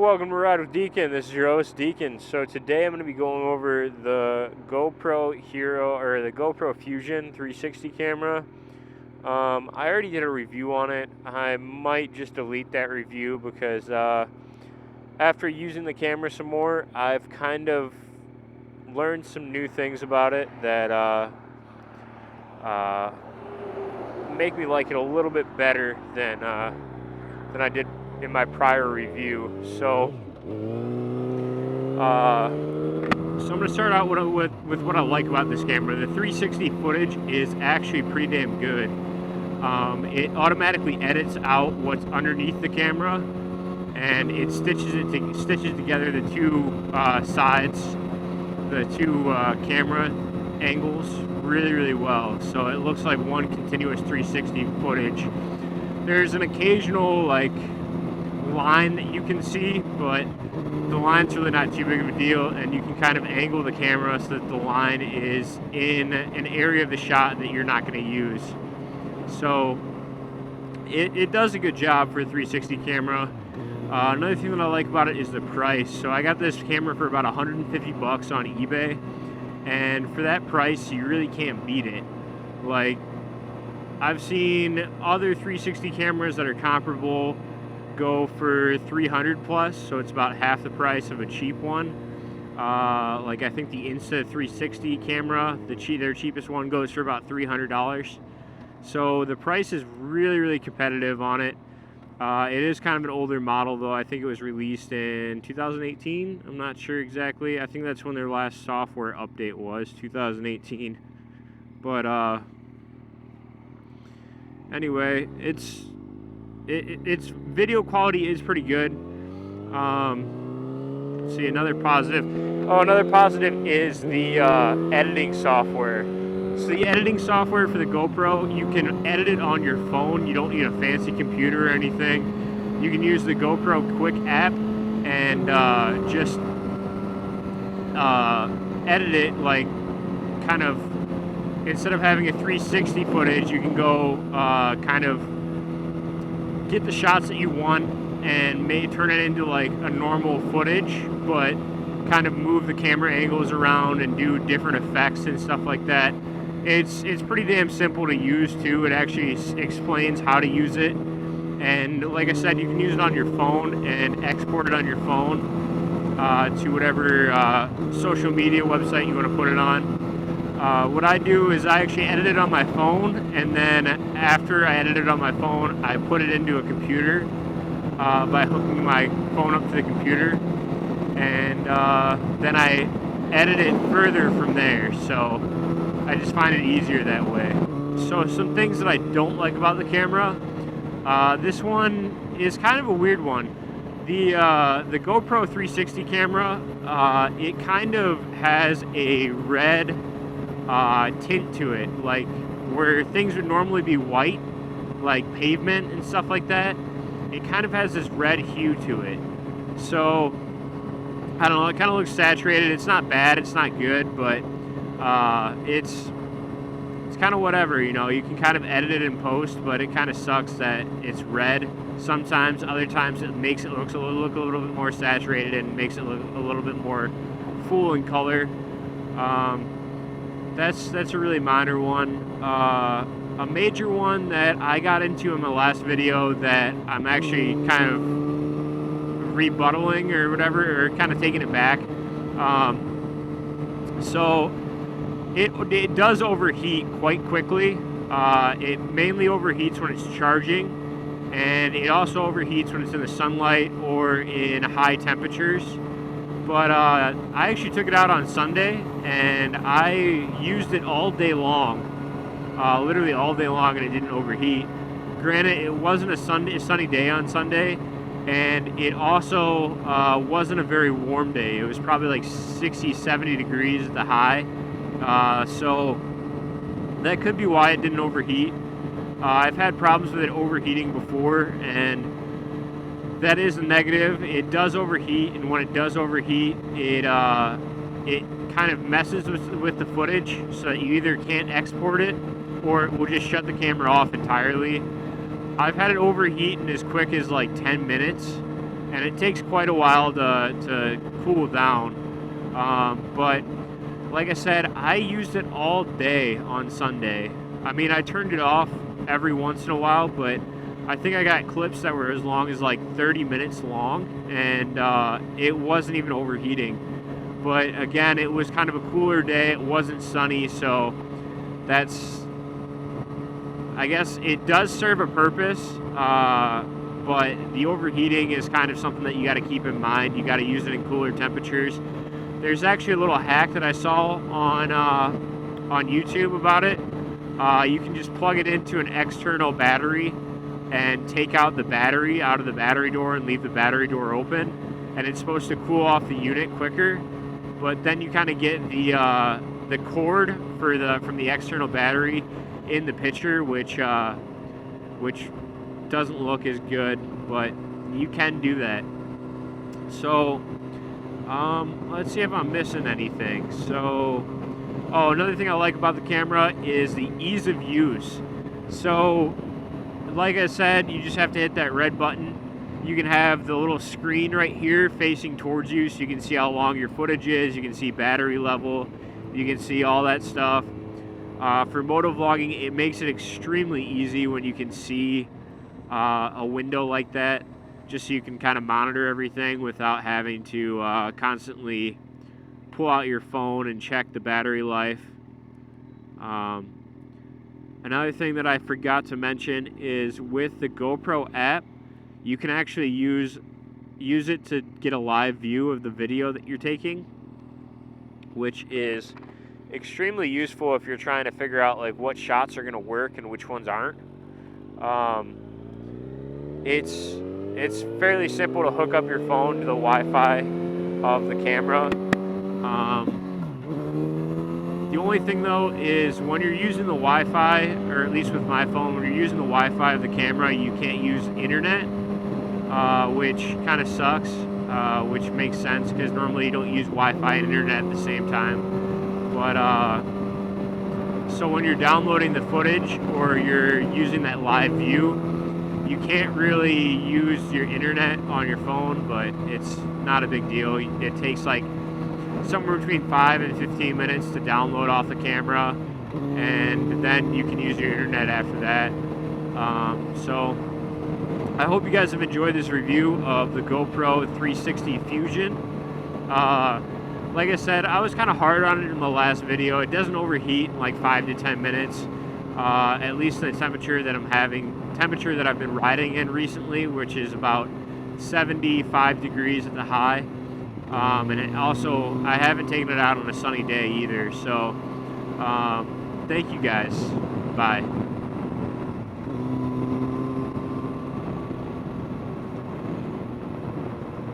welcome to Ride with Deacon. This is your host, Deacon. So today I'm going to be going over the GoPro Hero, or the GoPro Fusion 360 camera. I already did a review on it. I might just delete that review because after using the camera some more, I've kind of learned some new things about it that make me like it a little bit better than I did in my prior review. So I'm going to start out with what I like about this camera. The 360 footage is actually pretty damn good. It automatically edits out what's underneath the camera, and it stitches together the two sides, the two camera angles really well. So it looks like one continuous 360 footage. There's an occasional line that you can see, but the line's really not too big of a deal, and you can kind of angle the camera so that the line is in an area of the shot that you're not going to use. So it does a good job for a 360 camera. Another thing that I like about it is the price. So I got this camera for about 150 bucks on eBay, and for that price you really can't beat it. Like, I've seen other 360 cameras that are comparable go for 300 plus, so it's about half the price of a cheap one. Like, I think the Insta360 camera, their cheapest one, goes for about $300. So the price is really competitive on it. It is kind of an older model, though. I think it was released in 2018. I'm not sure exactly. I think that's when their last software update was, 2018. But anyway, its video quality is pretty good. Let's see, another positive. Oh, another positive is the editing software. So the editing software for the GoPro, you can edit it on your phone. You don't need a fancy computer or anything. You can use the GoPro Quick app and just edit it, like, kind of, instead of having a 360 footage, you can go kind of get the shots that you want and may turn it into like a normal footage, but kind of move the camera angles around and do different effects and stuff like that. It's pretty damn simple to use too. It actually explains how to use it, and like I said, you can use it on your phone and export it on your phone to whatever social media website you want to put it on. What I do is I actually edit it on my phone, and then after I edit it on my phone, I put it into a computer by hooking my phone up to the computer, and then I edit it further from there. So I just find it easier that way. So some things that I don't like about the camera. This one is kind of a weird one. The GoPro 360 camera, it kind of has a red tint to it, like where things would normally be white, like pavement and stuff like that. It kind of has this red hue to it. So I don't know, it kind of looks saturated. It's not bad, it's not good, but it's kind of whatever, you know. You can kind of edit it in post, but it kind of sucks that it's red sometimes. Other look a little bit more saturated and makes it look a little bit more full in color. That's a really minor one. A major one that I got into in my last video that I'm actually kind of rebuttaling or whatever, or kind of taking it back. So it does overheat quite quickly. It mainly overheats when it's charging, and it also overheats when it's in the sunlight or in high temperatures. But I actually took it out on Sunday, and I used it all day long, literally all day long, and it didn't overheat. Granted, it wasn't a sunny day on Sunday, and it also wasn't a very warm day. It was probably like 60, 70 degrees at the high. So that could be why it didn't overheat. I've had problems with it overheating before, and that is a negative. It does overheat, and when it does overheat, it kind of messes with the footage, so that you either can't export it or it will just shut the camera off entirely. I've had it overheat in as quick as like 10 minutes, and it takes quite a while to cool down. But like I said, I used it all day on Sunday. I mean, I turned it off every once in a while, but I think I got clips that were as long as like 30 minutes long, and it wasn't even overheating. But again, it was kind of a cooler day. It wasn't sunny, so I guess it does serve a purpose, but the overheating is kind of something that you got to keep in mind. You got to use it in cooler temperatures. There's actually a little hack that I saw on YouTube about it. You can just plug it into an external battery and take out the battery out of the battery door and leave the battery door open, and it's supposed to cool off the unit quicker. But then you kind of get the cord from the external battery in the picture, which doesn't look as good, but you can do that. So let's see if I'm missing anything. So, another thing I like about the camera is the ease of use. So, like I said, you just have to hit that red button. You can have the little screen right here facing towards you, so you can see how long your footage is. You can see battery level. You can see all that stuff. For motovlogging, it makes it extremely easy when you can see a window like that, just so you can kind of monitor everything without having to constantly pull out your phone and check the battery life. Another thing that I forgot to mention is with the GoPro app, you can actually use it to get a live view of the video that you're taking, which is extremely useful if you're trying to figure out like what shots are going to work and which ones aren't. It's fairly simple to hook up your phone to the Wi-Fi of the camera. The only thing though is when you're using the Wi-Fi, or at least with my phone, when you're using the Wi-Fi of the camera, you can't use internet, which kind of sucks, which makes sense because normally you don't use Wi-Fi and internet at the same time. But so when you're downloading the footage or you're using that live view, you can't really use your internet on your phone, but it's not a big deal. It takes like somewhere between 5 and 15 minutes to download off the camera, and then you can use your internet after that. So I hope you guys have enjoyed this review of the GoPro 360 Fusion. Like I said, I was kind of hard on it in the last video. It doesn't overheat in like 5 to 10 minutes, at least the temperature that I've been riding in recently, which is about 75 degrees at the high. And it also, I haven't taken it out on a sunny day either. So, thank you guys. Bye.